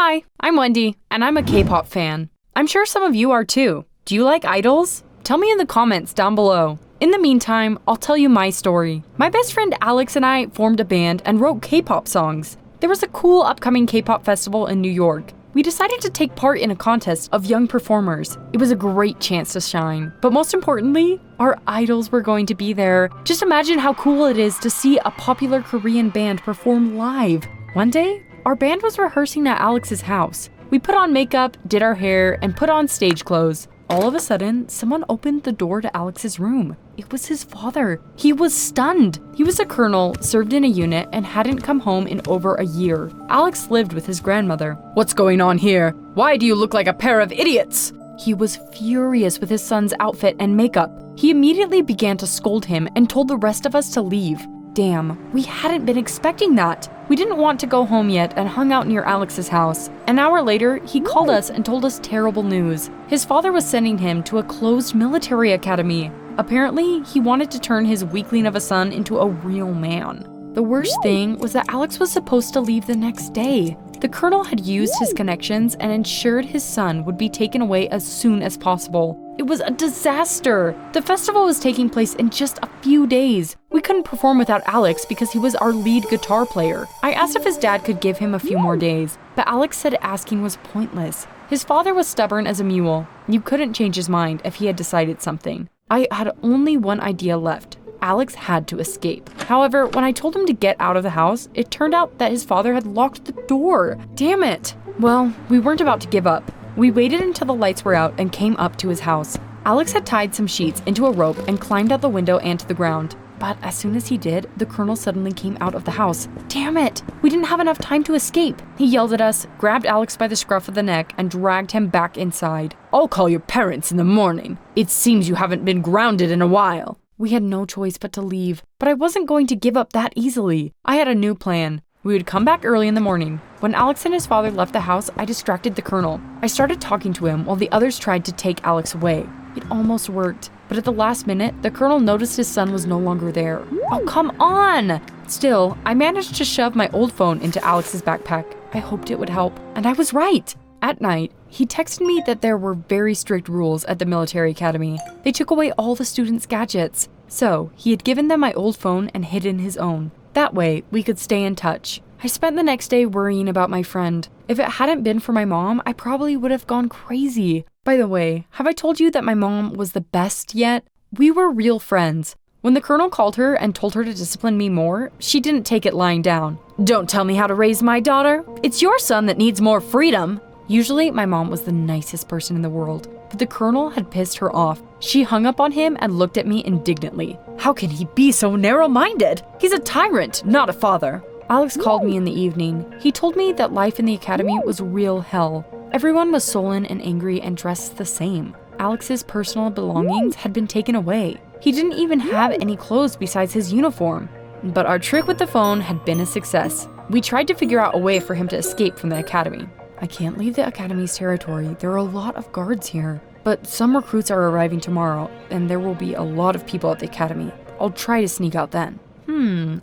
Hi, I'm Wendy, and I'm a K-pop fan. I'm sure some of you are too. Do you like idols? Tell me in the comments down below. In the meantime, I'll tell you my story. My best friend Alex and I formed a band and wrote K-pop songs. There was a cool upcoming K-pop festival in New York. We decided to take part in a contest of young performers. It was a great chance to shine, but most importantly, our idols were going to be there. Just imagine how cool it is to see a popular Korean band perform live. One day, our band was rehearsing at Alex's house. We put on makeup, did our hair, and put on stage clothes. All of a sudden, someone opened the door to Alex's room. It was his father. He was stunned. He was a colonel, served in a unit, and hadn't come home in over a year. Alex lived with his grandmother. "What's going on here? Why do you look like a pair of idiots?" He was furious with his son's outfit and makeup. He immediately began to scold him and told the rest of us to leave. Damn, we hadn't been expecting that. We didn't want to go home yet and hung out near Alex's house. An hour later, he called us and told us terrible news. His father was sending him to a closed military academy. Apparently, he wanted to turn his weakling of a son into a real man. The worst thing was that Alex was supposed to leave the next day. The colonel had used his connections and ensured his son would be taken away as soon as possible. It was a disaster. The festival was taking place in just a few days. We couldn't perform without Alex because he was our lead guitar player. I asked if his dad could give him a few more days, but Alex said asking was pointless. His father was stubborn as a mule. You couldn't change his mind if he had decided something. I had only one idea left. Alex had to escape. However, when I told him to get out of the house, it turned out that his father had locked the door. Damn it. Well, we weren't about to give up. We waited until the lights were out and came up to his house. Alex had tied some sheets into a rope and climbed out the window and to the ground. But as soon as he did, the colonel suddenly came out of the house. Damn it! We didn't have enough time to escape. He yelled at us, grabbed Alex by the scruff of the neck, and dragged him back inside. "I'll call your parents in the morning. It seems you haven't been grounded in a while." We had no choice but to leave, but I wasn't going to give up that easily. I had a new plan. We would come back early in the morning. When Alex and his father left the house, I distracted the colonel. I started talking to him while the others tried to take Alex away. It almost worked, but at the last minute, the colonel noticed his son was no longer there. Oh, come on! Still, I managed to shove my old phone into Alex's backpack. I hoped it would help, and I was right. At night, he texted me that there were very strict rules at the military academy. They took away all the students' gadgets. So, he had given them my old phone and hidden his own. That way, we could stay in touch. I spent the next day worrying about my friend. If it hadn't been for my mom, I probably would have gone crazy. By the way, have I told you that my mom was the best yet? We were real friends. When the colonel called her and told her to discipline me more, she didn't take it lying down. "Don't tell me how to raise my daughter. It's your son that needs more freedom." Usually, my mom was the nicest person in the world, but the colonel had pissed her off. She hung up on him and looked at me indignantly. "How can he be so narrow-minded? He's a tyrant, not a father." Alex called me in the evening. He told me that life in the academy was real hell. Everyone was sullen and angry and dressed the same. Alex's personal belongings had been taken away. He didn't even have any clothes besides his uniform. But our trick with the phone had been a success. We tried to figure out a way for him to escape from the academy. "I can't leave the academy's territory. There are a lot of guards here. But some recruits are arriving tomorrow, and there will be a lot of people at the academy. I'll try to sneak out then."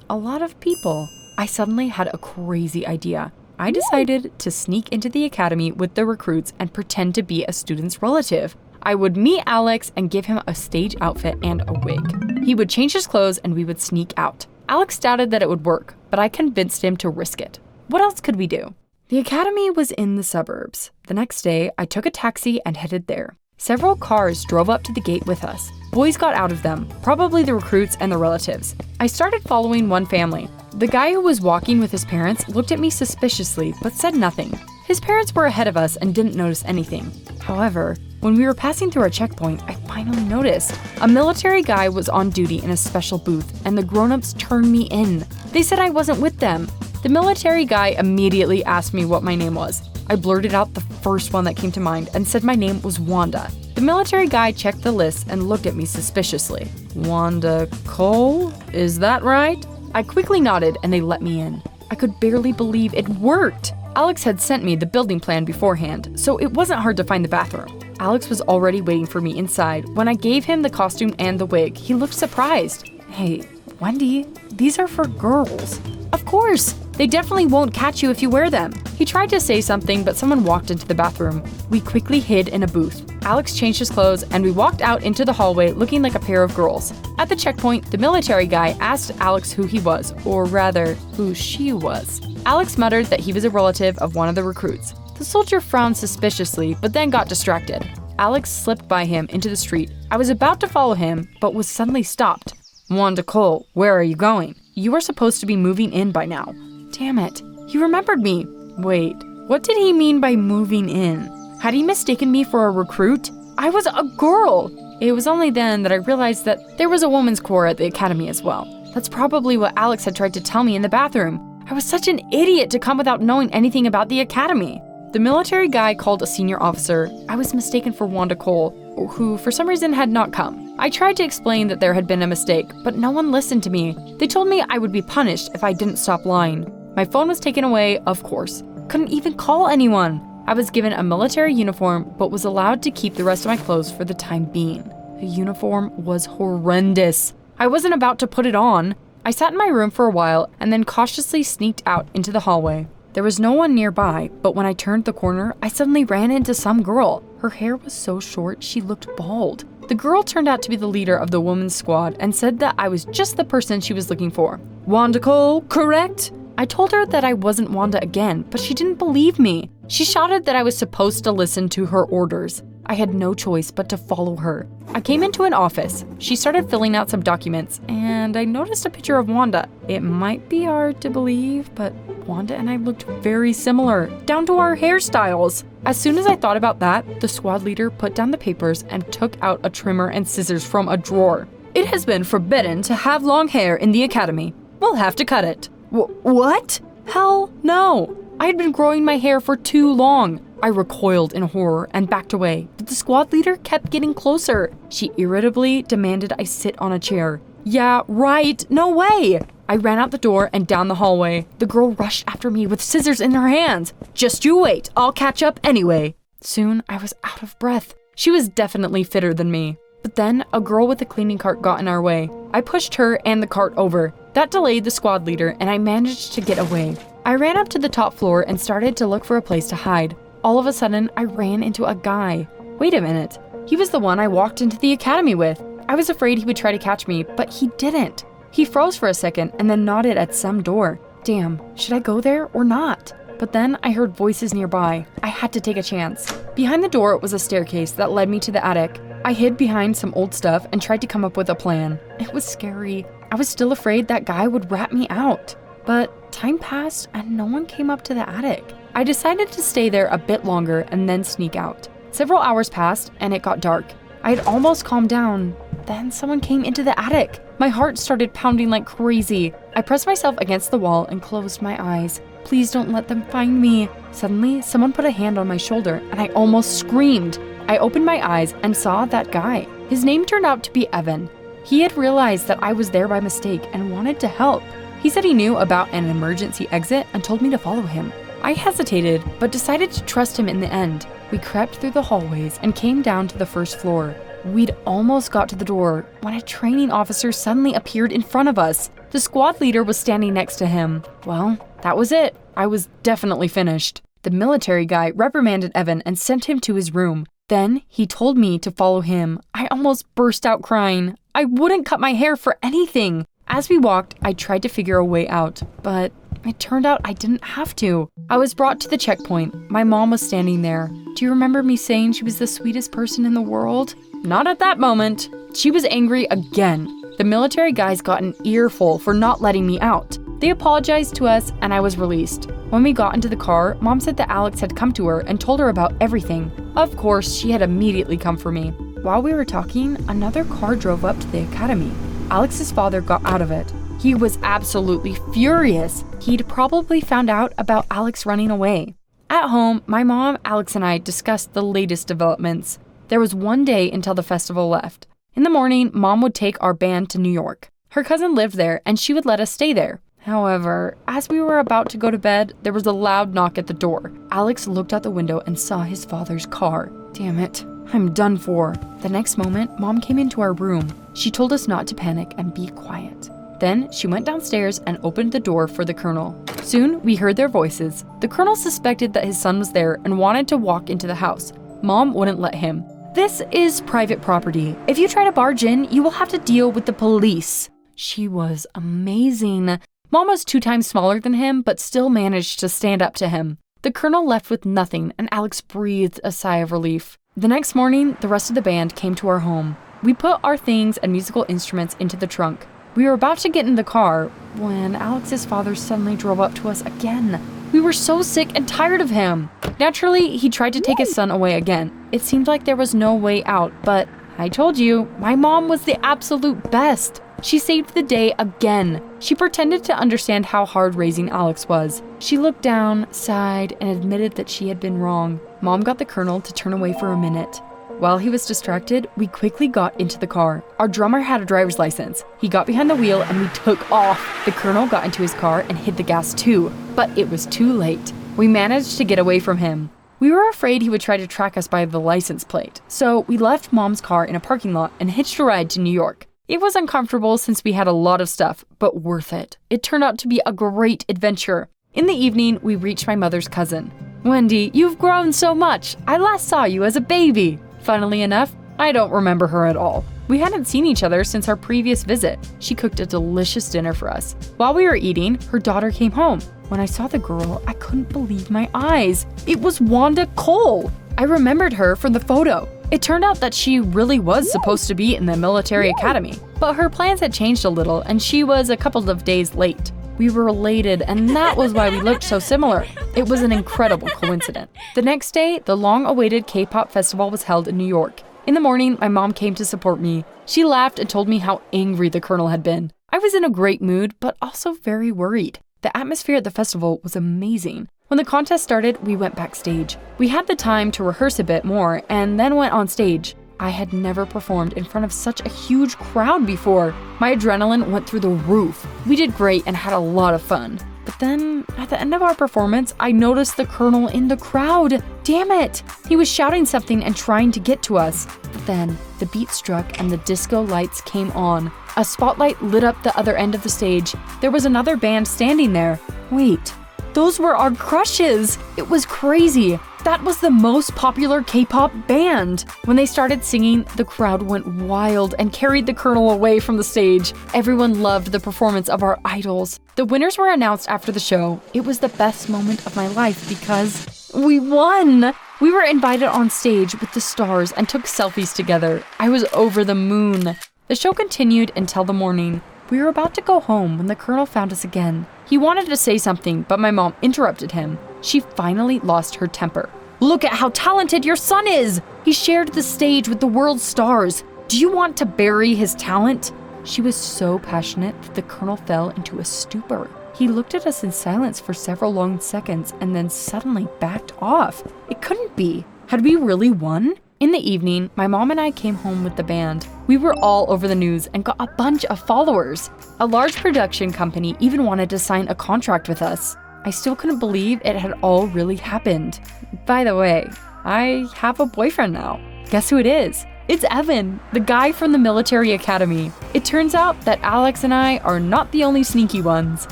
A lot of people. I suddenly had a crazy idea. I decided to sneak into the academy with the recruits and pretend to be a student's relative. I would meet Alex and give him a stage outfit and a wig. He would change his clothes and we would sneak out. Alex doubted that it would work, but I convinced him to risk it. What else could we do? The academy was in the suburbs. The next day, I took a taxi and headed there. Several cars drove up to the gate with us. Boys got out of them, probably the recruits and the relatives. I started following one family. The guy who was walking with his parents looked at me suspiciously, but said nothing. His parents were ahead of us and didn't notice anything. However, when we were passing through a checkpoint, I finally noticed. A military guy was on duty in a special booth, and the grown-ups turned me in. They said I wasn't with them. The military guy immediately asked me what my name was. I blurted out the first one that came to mind and said my name was Wanda. The military guy checked the list and looked at me suspiciously. "Wanda Cole? Is that right?" I quickly nodded and they let me in. I could barely believe it worked. Alex had sent me the building plan beforehand, so it wasn't hard to find the bathroom. Alex was already waiting for me inside. When I gave him the costume and the wig, he looked surprised. "Hey, Wendy, these are for girls." "Of course." They definitely won't catch you if you wear them." He tried to say something, but someone walked into the bathroom. We quickly hid in a booth. Alex changed his clothes, and we walked out into the hallway looking like a pair of girls. At the checkpoint, the military guy asked Alex who he was, or rather, who she was. Alex muttered that he was a relative of one of the recruits. The soldier frowned suspiciously, but then got distracted. Alex slipped by him into the street. I was about to follow him, but was suddenly stopped. "Wanda Cole, where are you going? You were supposed to be moving in by now." Damn it, he remembered me. Wait, what did he mean by moving in? Had he mistaken me for a recruit? I was a girl! It was only then that I realized that there was a women's corps at the academy as well. That's probably what Alex had tried to tell me in the bathroom. I was such an idiot to come without knowing anything about the academy. The military guy called a senior officer. I was mistaken for Wanda Cole, who for some reason had not come. I tried to explain that there had been a mistake, but no one listened to me. They told me I would be punished if I didn't stop lying. My phone was taken away, of course. Couldn't even call anyone. I was given a military uniform, but was allowed to keep the rest of my clothes for the time being. The uniform was horrendous. I wasn't about to put it on. I sat in my room for a while and then cautiously sneaked out into the hallway. There was no one nearby, but when I turned the corner, I suddenly ran into some girl. Her hair was so short, she looked bald. The girl turned out to be the leader of the women's squad and said that I was just the person she was looking for. "Wanda Cole, correct?" I told her that I wasn't Wanda again, but she didn't believe me. She shouted that I was supposed to listen to her orders. I had no choice but to follow her. I came into an office. She started filling out some documents, and I noticed a picture of Wanda. It might be hard to believe, but Wanda and I looked very similar, down to our hairstyles. As soon as I thought about that, the squad leader put down the papers and took out a trimmer and scissors from a drawer. "It has been forbidden to have long hair in the academy. We'll have to cut it." What? Hell no! I had been growing my hair for too long. I recoiled in horror and backed away, but the squad leader kept getting closer. She irritably demanded I sit on a chair. "Yeah, right, no way!" I ran out the door and down the hallway. The girl rushed after me with scissors in her hands. "Just you wait, I'll catch up anyway." Soon I was out of breath. She was definitely fitter than me. But then a girl with a cleaning cart got in our way. I pushed her and the cart over. That delayed the squad leader and I managed to get away. I ran up to the top floor and started to look for a place to hide. All of a sudden, I ran into a guy. Wait a minute. He was the one I walked into the academy with. I was afraid he would try to catch me, but he didn't. He froze for a second and then nodded at some door. Damn, should I go there or not? But then I heard voices nearby. I had to take a chance. Behind the door was a staircase that led me to the attic. I hid behind some old stuff and tried to come up with a plan. It was scary. I was still afraid that guy would rat me out. But time passed and no one came up to the attic. I decided to stay there a bit longer and then sneak out. Several hours passed and it got dark. I had almost calmed down. Then someone came into the attic. My heart started pounding like crazy. I pressed myself against the wall and closed my eyes. Please don't let them find me. Suddenly, someone put a hand on my shoulder and I almost screamed. I opened my eyes and saw that guy. His name turned out to be Evan. He had realized that I was there by mistake and wanted to help. He said he knew about an emergency exit and told me to follow him. I hesitated, but decided to trust him in the end. We crept through the hallways and came down to the first floor. We'd almost got to the door when a training officer suddenly appeared in front of us. The squad leader was standing next to him. Well, that was it. I was definitely finished. The military guy reprimanded Evan and sent him to his room. Then he told me to follow him. I almost burst out crying. I wouldn't cut my hair for anything. As we walked, I tried to figure a way out, but it turned out I didn't have to. I was brought to the checkpoint. My mom was standing there. Do you remember me saying she was the sweetest person in the world? Not at that moment. She was angry again. The military guys got an earful for not letting me out. They apologized to us and I was released. When we got into the car, Mom said that Alex had come to her and told her about everything. Of course, she had immediately come for me. While we were talking, another car drove up to the academy. Alex's father got out of it. He was absolutely furious. He'd probably found out about Alex running away. At home, my mom, Alex, and I discussed the latest developments. There was one day until the festival left. In the morning, Mom would take our band to New York. Her cousin lived there and she would let us stay there. However, as we were about to go to bed, there was a loud knock at the door. Alex looked out the window and saw his father's car. Damn it, I'm done for. The next moment, Mom came into our room. She told us not to panic and be quiet. Then she went downstairs and opened the door for the Colonel. Soon, we heard their voices. The Colonel suspected that his son was there and wanted to walk into the house. Mom wouldn't let him. "This is private property. If you try to barge in, you will have to deal with the police." She was amazing. Mom was 2 times smaller than him, but still managed to stand up to him. The Colonel left with nothing, and Alex breathed a sigh of relief. The next morning, the rest of the band came to our home. We put our things and musical instruments into the trunk. We were about to get in the car when Alex's father suddenly drove up to us again. We were so sick and tired of him. Naturally, he tried to take his son away again. It seemed like there was no way out, but I told you, my mom was the absolute best. She saved the day again. She pretended to understand how hard raising Alex was. She looked down, sighed, and admitted that she had been wrong. Mom got the Colonel to turn away for a minute. While he was distracted, we quickly got into the car. Our drummer had a driver's license. He got behind the wheel and we took off. The Colonel got into his car and hit the gas too, but it was too late. We managed to get away from him. We were afraid he would try to track us by the license plate, so we left Mom's car in a parking lot and hitched a ride to New York. It was uncomfortable since we had a lot of stuff, but worth it. It turned out to be a great adventure. In the evening, we reached my mother's cousin. "Wendy, you've grown so much. I last saw you as a baby." Funnily enough, I don't remember her at all. We hadn't seen each other since our previous visit. She cooked a delicious dinner for us. While we were eating, her daughter came home. When I saw the girl, I couldn't believe my eyes. It was Wanda Cole. I remembered her from the photo. It turned out that she really was supposed to be in the military academy, but her plans had changed a little and she was a couple of days late. We were related, and that was why we looked so similar. It was an incredible coincidence. The next day, the long-awaited K-pop festival was held in New York. In the morning, my mom came to support me. She laughed and told me how angry the Colonel had been. I was in a great mood, but also very worried. The atmosphere at the festival was amazing. When the contest started, we went backstage. We had the time to rehearse a bit more, and then went on stage. I had never performed in front of such a huge crowd before. My adrenaline went through the roof. We did great and had a lot of fun. But then, at the end of our performance, I noticed the Colonel in the crowd. Damn it! He was shouting something and trying to get to us. But then, the beat struck and the disco lights came on. A spotlight lit up the other end of the stage. There was another band standing there. Wait, those were our crushes! It was crazy. That was the most popular K-pop band. When they started singing, the crowd went wild and carried the Colonel away from the stage. Everyone loved the performance of our idols. The winners were announced after the show. It was the best moment of my life because we won! We were invited on stage with the stars and took selfies together. I was over the moon. The show continued until the morning. We were about to go home when the Colonel found us again. He wanted to say something, but my mom interrupted him. She finally lost her temper. "Look at how talented your son is! He shared the stage with the world's stars. Do you want to bury his talent?" She was so passionate that the Colonel fell into a stupor. He looked at us in silence for several long seconds and then suddenly backed off. It couldn't be. Had we really won? In the evening, my mom and I came home with the band. We were all over the news and got a bunch of followers. A large production company even wanted to sign a contract with us. I still couldn't believe it had all really happened. By the way, I have a boyfriend now. Guess who it is? It's Evan, the guy from the military academy. It turns out that Alex and I are not the only sneaky ones.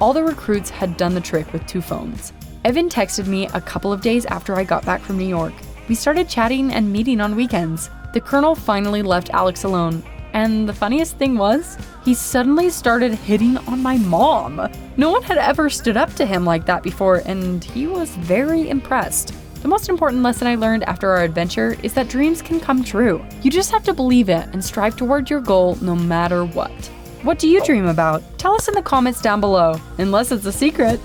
All the recruits had done the trick with 2 phones. Evan texted me a couple of days after I got back from New York. We started chatting and meeting on weekends. The Colonel finally left Alex alone. And the funniest thing was, he suddenly started hitting on my mom. No one had ever stood up to him like that before, and he was very impressed. The most important lesson I learned after our adventure is that dreams can come true. You just have to believe it and strive toward your goal no matter what. What do you dream about? Tell us in the comments down below, unless it's a secret.